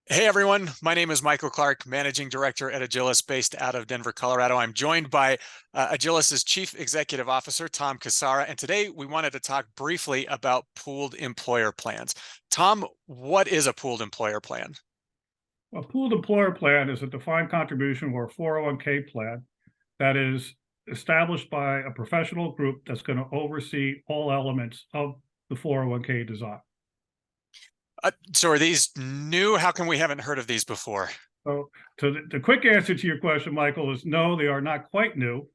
Hey everyone, my name is Michael Clark, Managing Director at Agilys based out of Denver, Colorado. I'm joined by Agilys's Chief Executive Officer, Tom Cassara, and today we wanted to talk briefly about pooled employer plans. Tom, what is a pooled employer plan? A pooled employer plan is a defined contribution or 401k plan that is established by a professional group that's going to oversee all elements of the 401k design. So are these new? How come we haven't heard of these before? So the quick answer to your question, Michael, is no, they are not quite new.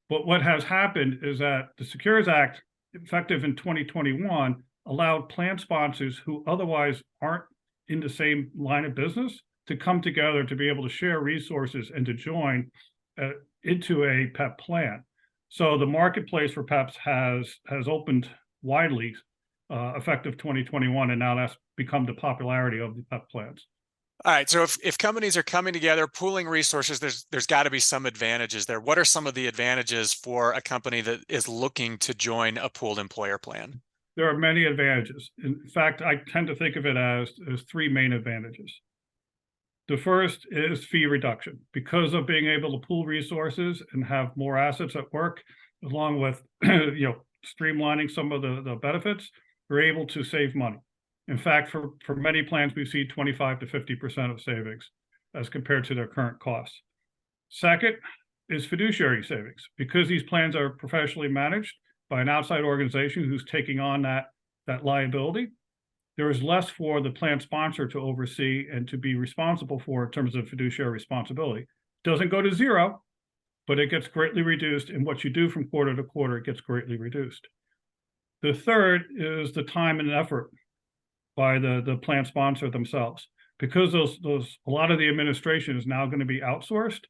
But what has happened is that the Secures Act, effective in 2021, allowed plan sponsors who otherwise aren't in the same line of business to come together to be able to share resources and to join into a PEP plan. So the marketplace for PEPs has opened widely effective 2021, and now that's become the popularity of the PEP plans. All right, so if companies are coming together, pooling resources, there's got to be some advantages there. What are some of the advantages for a company that is looking to join a pooled employer plan? There are many advantages. In fact, I tend to think of it as three main advantages. The first is fee reduction. Because of being able to pool resources and have more assets at work, along with streamlining some of the benefits, we're able to save money. In fact, for many plans, we've seen 25 to 50% of savings as compared to their current costs. Second is fiduciary savings. Because these plans are professionally managed by an outside organization who's taking on that liability, there is less for the plan sponsor to oversee and to be responsible for in terms of fiduciary responsibility. Doesn't go to zero, but it gets greatly reduced. And what you do from quarter to quarter, it gets greatly reduced. The third is the time and effort by the plan sponsor themselves, because a lot of the administration is now going to be outsourced,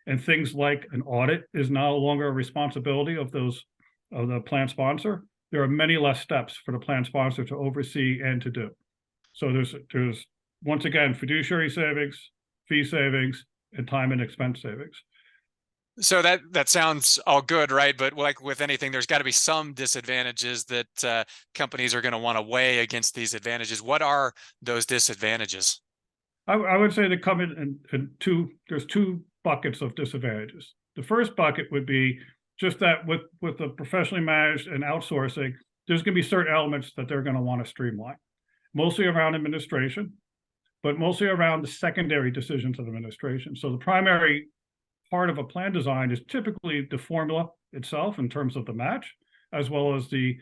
and things like an audit is no longer a responsibility of the plan sponsor. There are many less steps for the plan sponsor to oversee and to do. So there's once again fiduciary savings, fee savings, and time and expense savings. So that sounds all good, right? But like with anything, there's got to be some disadvantages that companies are going to want to weigh against these advantages. What are those disadvantages? I would say they come in there's two buckets of disadvantages. The first bucket would be just that with the professionally managed and outsourcing, there's going to be certain elements that they're going to want to streamline, mostly around administration, but mostly around the secondary decisions of administration. So the primary part of a plan design is typically the formula itself in terms of the match, as well as the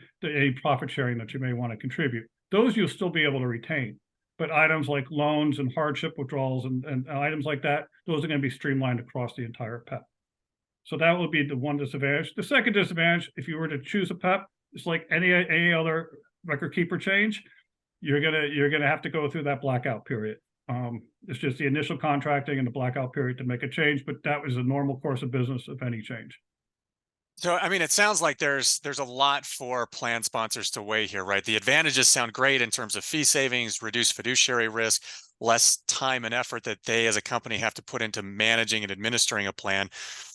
profit sharing that you may want to contribute. Those you'll still be able to retain. But items like loans and hardship withdrawals and items like that, those are going to be streamlined across the entire PEP. So that would be the one disadvantage. The second disadvantage, if you were to choose a PEP, it's like any other record keeper change, you're gonna have to go through that blackout period. It's just the initial contracting and the blackout period to make a change, but that was a normal course of business of any change. So, I mean, it sounds like there's a lot for plan sponsors to weigh here, right? The advantages sound great in terms of fee savings, reduced fiduciary risk, less time and effort that they as a company have to put into managing and administering a plan.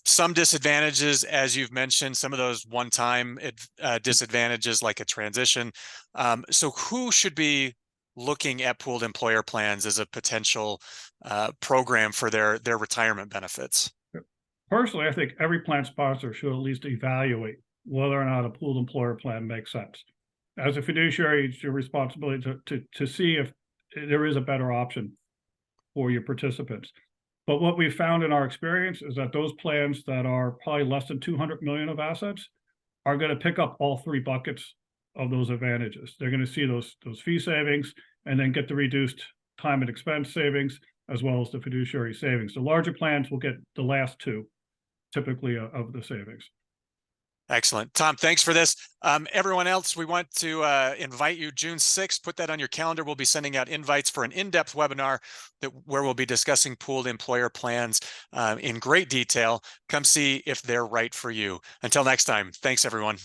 Some disadvantages, as you've mentioned, some of those one-time disadvantages like a transition. So who should be looking at pooled employer plans as a potential program for their retirement benefits? Personally, I think every plan sponsor should at least evaluate whether or not a pooled employer plan makes sense. As a fiduciary, it's your responsibility to see if there is a better option for your participants. But what we've found in our experience is that those plans that are probably less than 200 million of assets are going to pick up all three buckets of those advantages. They're going to see those fee savings and then get the reduced time and expense savings as well as the fiduciary savings. The larger plans will get the last two, typically, of the savings. Excellent. Tom, thanks for this. Everyone else, we want to invite you June 6th. Put that on your calendar. We'll be sending out invites for an in-depth webinar where we'll be discussing pooled employer plans in great detail. Come see if they're right for you. Until next time, thanks, everyone.